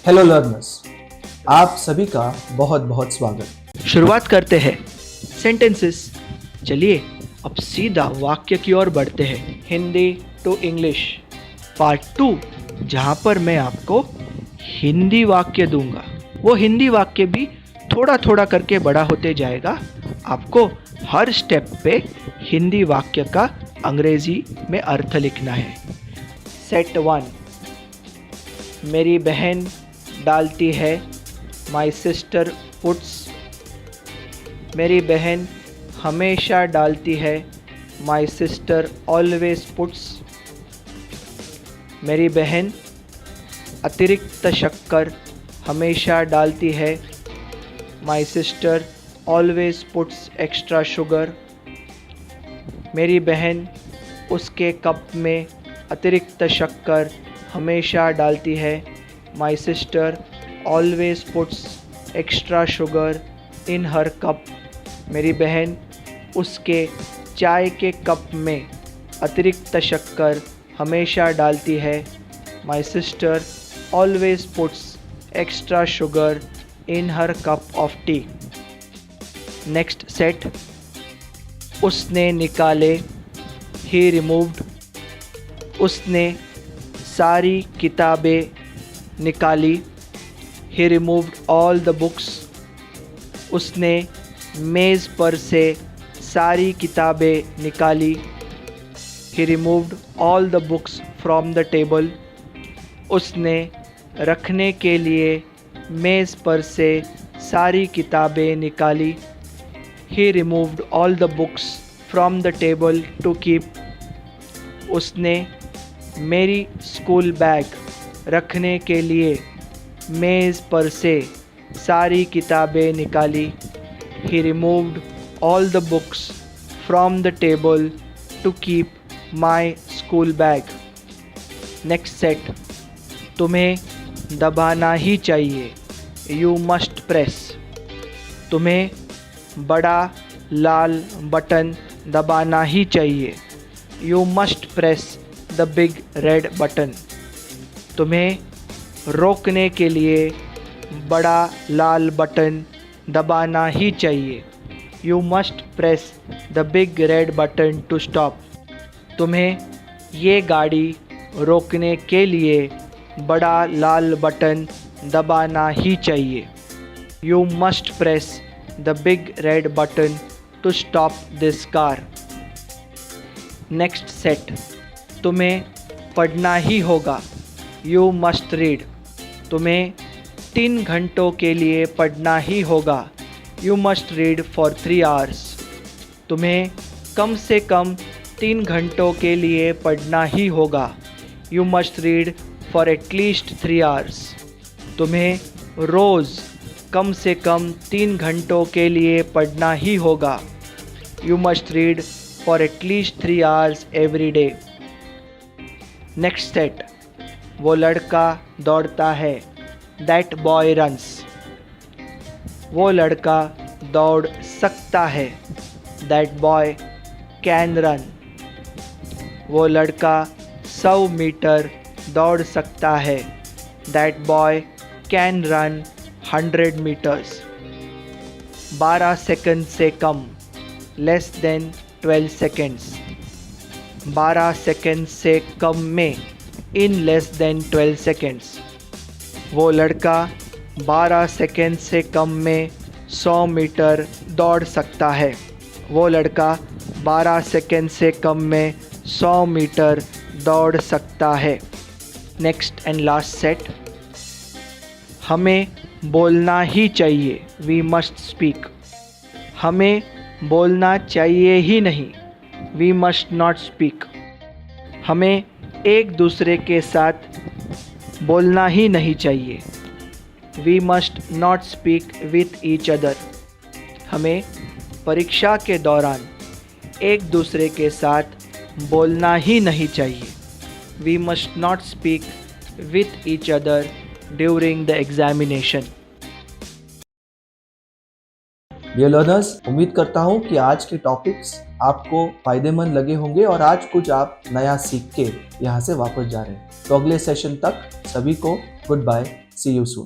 Hello learners, आप सभी का बहुत बहुत स्वागत। शुरुआत करते हैं सेंटेंसेस। चलिए अब सीधा वाक्य की ओर बढ़ते हैं। हिंदी टू इंग्लिश पार्ट 2, जहाँ पर मैं आपको हिंदी वाक्य दूंगा। वो हिंदी वाक्य भी थोड़ा थोड़ा करके बड़ा होते जाएगा। आपको हर स्टेप पे हिंदी वाक्य का अंग्रेजी में अर्थ लिखना है। सेट 1, मेरी बहन डालती है, माई सिस्टर पुट्स। मेरी बहन हमेशा डालती है, माई सिस्टर ऑलवेज पुट्स। मेरी बहन अतिरिक्त शक्कर हमेशा डालती है, my sister always puts extra sugar. मेरी बहन उसके कप में अतिरिक्त शक्कर हमेशा डालती है, my sister always puts extra sugar in her cup. मेरी बहन उसके चाय के कप में अतिरिक्त शक्कर हमेशा डालती है, my sister always puts extra sugar in her cup of tea. Next set, उसने निकाले, ही रिमूव्ड। उसने सारी किताबें निकाली, he removed all the books. उसने मेज़ पर से सारी किताबें निकाली, he removed all the books from the table. उसने रखने के लिए मेज़ पर से सारी किताबें निकाली, he removed all the books from the table to keep. उसने मेरी स्कूल बैग रखने के लिए मेज़ पर से सारी किताबें निकाली, he removed all the books from the table to keep my school bag. Next set, तुम्हें दबाना ही चाहिए, यू मस्ट प्रेस। तुम्हें बड़ा लाल बटन दबाना ही चाहिए, you must press the big red button. तुम्हें रोकने के लिए बड़ा लाल बटन दबाना ही चाहिए, you must press the big red button to stop. तुम्हें ये गाड़ी रोकने के लिए बड़ा लाल बटन दबाना ही चाहिए, you must press the big red button to stop this car. Next set, तुम्हें पढ़ना ही होगा, यू मस्ट रीड। तुम्हें 3 घंटों के लिए पढ़ना ही होगा, you must read for 3 hours। तुम्हें कम से कम 3 घंटों के लिए पढ़ना ही होगा, you must read for at least 3 hours। तुम्हें रोज़ कम से कम 3 घंटों के लिए पढ़ना ही होगा, you must read for at least 3 hours every day. Next set, वो लड़का दौड़ता है, दैट बॉय रन्स। वो लड़का दौड़ सकता है, दैट बॉय कैन रन। वो लड़का 100 मीटर दौड़ सकता है, that boy can run 100 meters। 12 second से कम, लेस देन 12 seconds। 12 सेकंड से कम में, इन लेस देन 12 seconds। वो लड़का 12 सेकंड से कम में 100 मीटर दौड़ सकता है। वो लड़का 12 सेकंड से कम में 100 मीटर दौड़ सकता है। नेक्स्ट एंड लास्ट सेट, हमें बोलना ही चाहिए, वी मस्ट स्पीक। हमें बोलना चाहिए ही नहीं, वी मस्ट नॉट स्पीक। हमें एक दूसरे के साथ बोलना ही नहीं चाहिए, we must not speak with each other. हमें परीक्षा के दौरान एक दूसरे के साथ बोलना ही नहीं चाहिए, we must not speak with each other during the examination. Dear learners, उम्मीद करता हूँ कि आज के टॉपिक्स आपको फायदेमंद लगे होंगे और आज कुछ आप नया सीख के यहाँ से वापस जा रहे हैं। तो अगले सेशन तक सभी को goodbye. See you soon.